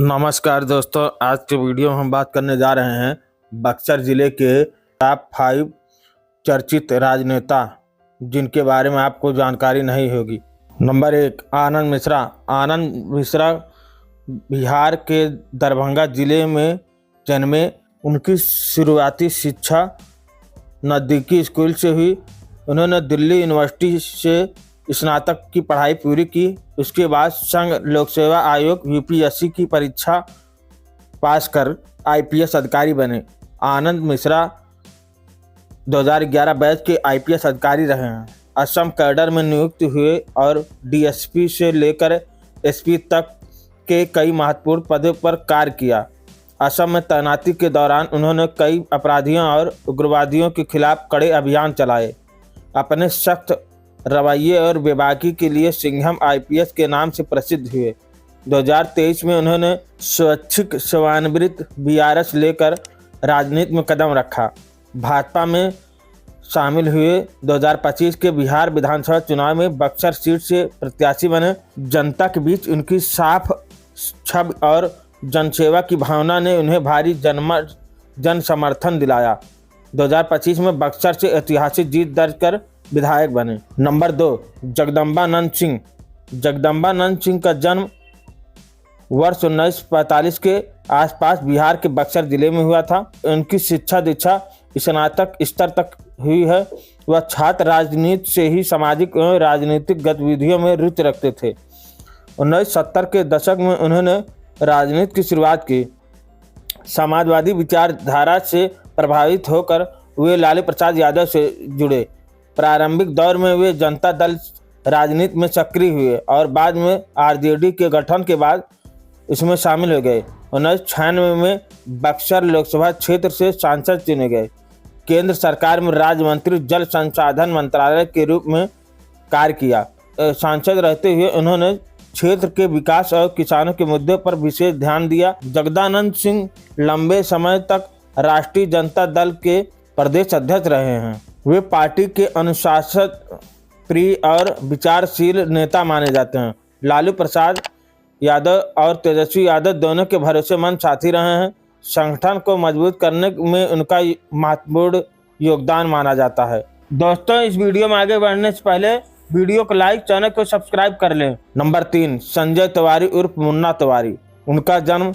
नमस्कार दोस्तों, आज के वीडियो में हम बात करने जा रहे हैं बक्सर जिले के टॉप 5 चर्चित राजनेता जिनके बारे में आपको जानकारी नहीं होगी। नंबर 1, आनंद मिश्रा। आनंद मिश्रा बिहार के दरभंगा जिले में जन्मे। उनकी शुरुआती शिक्षा नज़दीकी स्कूल से हुई। उन्होंने दिल्ली यूनिवर्सिटी से स्नातक की पढ़ाई पूरी की। उसके बाद संघ लोक सेवा आयोग यूपीएससी की परीक्षा पास कर आईपीएस अधिकारी बने। आनंद मिश्रा 2011 बैच के आईपीएस अधिकारी रहे हैं। असम कैडर में नियुक्त हुए और डीएसपी से लेकर एसपी तक के कई महत्वपूर्ण पदों पर कार्य किया। असम में तैनाती के दौरान उन्होंने कई अपराधियों और उग्रवादियों के खिलाफ कड़े अभियान चलाए। अपने सख्त रवैये और बेबाकी के लिए सिंघम आईपीएस के नाम से प्रसिद्ध हुए। 2023 में उन्होंने स्वैच्छिक सेवानिवृत्त बीआरएस लेकर राजनीति में कदम रखा। भाजपा में शामिल हुए। 2025 के बिहार विधानसभा चुनाव में बक्सर सीट से प्रत्याशी बने। जनता के बीच उनकी साफ छवि और जनसेवा की भावना ने उन्हें भारी जन समर्थन दिलाया। 2025 में बक्सर से ऐतिहासिक जीत दर्ज कर विधायक बने। नंबर 2, जगदम्बानंद सिंह। जगदम्बानंद सिंह का जन्म वर्ष 1945 के आसपास बिहार के बक्सर जिले में हुआ था। उनकी शिक्षा दीक्षा स्नातक स्तर तक हुई है। वह छात्र राजनीति से ही सामाजिक एवं राजनीतिक गतिविधियों में रुचि रखते थे। 1970 के दशक में उन्होंने राजनीति की शुरुआत की। समाजवादी विचारधारा से प्रभावित होकर वे लालू प्रसाद यादव से जुड़े। प्रारंभिक दौर में वे जनता दल राजनीति में सक्रिय हुए और बाद में आरजेडी के गठन के बाद इसमें शामिल हो गए। 1996 में बक्सर लोकसभा क्षेत्र से सांसद चुने गए। केंद्र सरकार में राज्य मंत्री जल संसाधन मंत्रालय के रूप में कार्य किया। सांसद रहते हुए उन्होंने क्षेत्र के विकास और किसानों के मुद्दों पर विशेष ध्यान दिया। जगदानंद सिंह लंबे समय तक राष्ट्रीय जनता दल के प्रदेश अध्यक्ष रहे हैं। वे पार्टी के अनुशासन प्रिय और विचारशील नेता माने जाते हैं। लालू प्रसाद यादव और तेजस्वी यादव दोनों के भरोसेमंद साथी रहे हैं। संगठन को मजबूत करने में उनका महत्वपूर्ण योगदान माना जाता है। दोस्तों, इस वीडियो में आगे बढ़ने से पहले वीडियो को लाइक, चैनल को सब्सक्राइब कर लें। नंबर 3, संजय तिवारी उर्फ मुन्ना तिवारी। उनका जन्म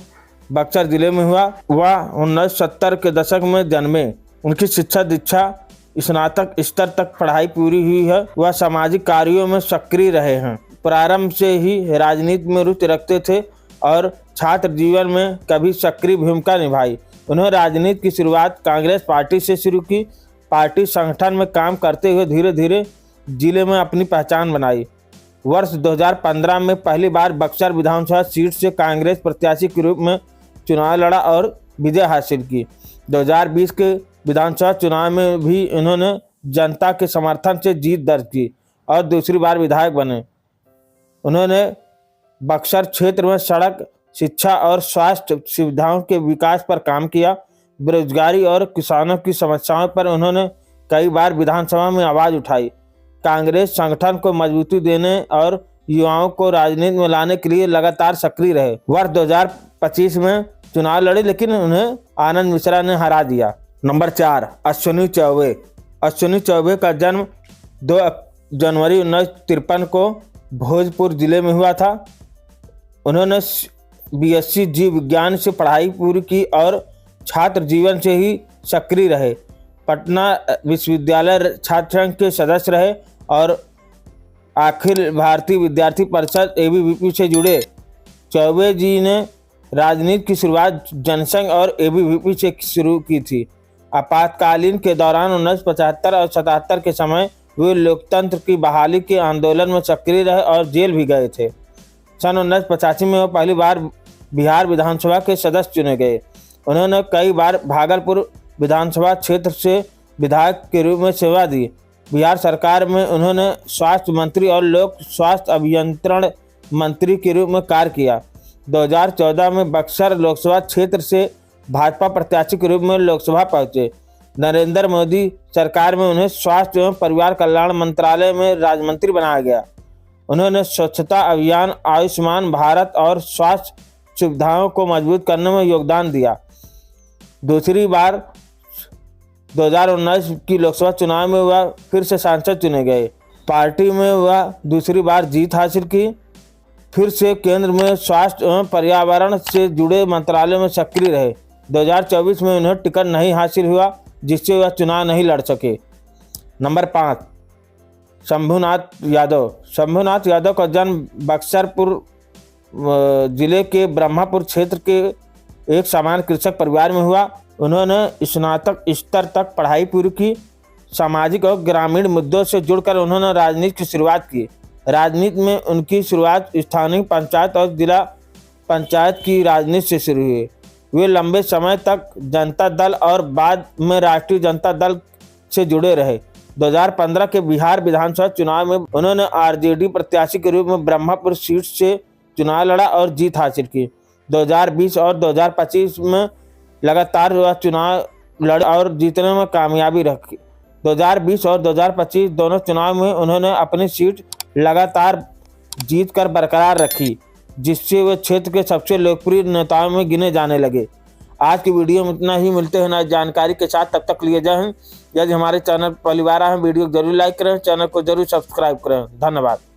बक्सर जिले में हुआ। वह 1970 के दशक में जन्मे। उनकी शिक्षा दीक्षा स्नातक स्तर तक पढ़ाई पूरी हुई है। वह सामाजिक कार्यों में सक्रिय रहे हैं। प्रारंभ से ही राजनीति में रुचि रखते थे और छात्र जीवन में कभी सक्रिय भूमिका निभाई। उन्होंने राजनीति की शुरुआत कांग्रेस पार्टी से शुरू की। पार्टी संगठन में काम करते हुए धीरे धीरे जिले में अपनी पहचान बनाई। वर्ष 2015 में पहली बार बक्सर विधानसभा सीट से कांग्रेस प्रत्याशी के रूप में चुनाव लड़ा और विजय हासिल की। 2020 के विधानसभा चुनाव में भी उन्होंने जनता के समर्थन से जीत दर्ज की और दूसरी बार विधायक बने। उन्होंने बक्सर क्षेत्र में सड़क, शिक्षा और स्वास्थ्य सुविधाओं के विकास पर काम किया। बेरोजगारी और किसानों की समस्याओं पर उन्होंने कई बार विधानसभा में आवाज़ उठाई। कांग्रेस संगठन को मजबूती देने और युवाओं को राजनीति में लाने के लिए लगातार सक्रिय रहे। वर्ष 2025 में चुनाव लड़े लेकिन उन्हें आनंद मिश्रा ने हरा दिया। नंबर 4, अश्विनी चौबे। अश्विनी चौबे का जन्म 2 जनवरी 1953 को भोजपुर जिले में हुआ था। उन्होंने बीएससी जीव विज्ञान से पढ़ाई पूरी की और छात्र जीवन से ही सक्रिय रहे। पटना विश्वविद्यालय छात्र संघ के सदस्य रहे और अखिल भारतीय विद्यार्थी परिषद एबीवीपी से जुड़े। चौबे जी ने राजनीति की शुरुआत जनसंघ और एबीवीपी से शुरू की थी। आपातकालीन के दौरान 1975 और 77 के समय वे लोकतंत्र की बहाली के आंदोलन में सक्रिय रहे और जेल भी गए थे। सन 1985 में वो पहली बार बिहार विधानसभा के सदस्य चुने गए। उन्होंने कई बार भागलपुर विधानसभा क्षेत्र से विधायक के रूप में सेवा दी। बिहार सरकार में उन्होंने स्वास्थ्य मंत्री और लोक स्वास्थ्य अभियंत्रण मंत्री के रूप में कार्य किया। 2014 में बक्सर लोकसभा क्षेत्र से भाजपा प्रत्याशी के रूप में लोकसभा पहुंचे। नरेंद्र मोदी सरकार में उन्हें स्वास्थ्य एवं परिवार कल्याण मंत्रालय में राज्य मंत्री बनाया गया। उन्होंने स्वच्छता अभियान, आयुष्मान भारत और स्वास्थ्य सुविधाओं को मजबूत करने में योगदान दिया। दूसरी बार 2019 की लोकसभा चुनाव में वह फिर से सांसद चुने गए। पार्टी में वह दूसरी बार जीत हासिल की। फिर से केंद्र में स्वास्थ्य एवं पर्यावरण से जुड़े मंत्रालय में सक्रिय रहे। 2024 में उन्हें टिकट नहीं हासिल हुआ, जिससे वह चुनाव नहीं लड़ सके। नंबर 5, शंभुनाथ यादव। शंभुनाथ यादव का जन्म बक्सरपुर जिले के ब्रह्मपुर क्षेत्र के एक सामान्य कृषक परिवार में हुआ। उन्होंने स्नातक स्तर तक पढ़ाई पूरी की। सामाजिक और ग्रामीण मुद्दों से जुड़कर उन्होंने राजनीति की शुरुआत की। राजनीति में उनकी शुरुआत स्थानीय पंचायत और जिला पंचायत की राजनीति से शुरू हुई। वे लंबे समय तक जनता दल और बाद में राष्ट्रीय जनता दल से जुड़े रहे। 2015 के बिहार विधानसभा चुनाव में उन्होंने आरजेडी प्रत्याशी के रूप में ब्रह्मपुर सीट से चुनाव लड़ा और जीत हासिल की। 2020 और 2025 में लगातार वह चुनाव लड़े और जीतने में कामयाबी रखी। 2020 और 2025 दोनों चुनाव में उन्होंने अपनी सीट लगातार जीतकर बरकरार रखी, जिससे वे क्षेत्र के सबसे लोकप्रिय नेताओं में गिने जाने लगे। आज की वीडियो में इतना ही। मिलते हैं नई जानकारी के साथ, तब तक लिए जय हिंद। यदि हमारे चैनल पहली बार आए हैं, वीडियो जरूर लाइक करें, चैनल को जरूर सब्सक्राइब करें। धन्यवाद।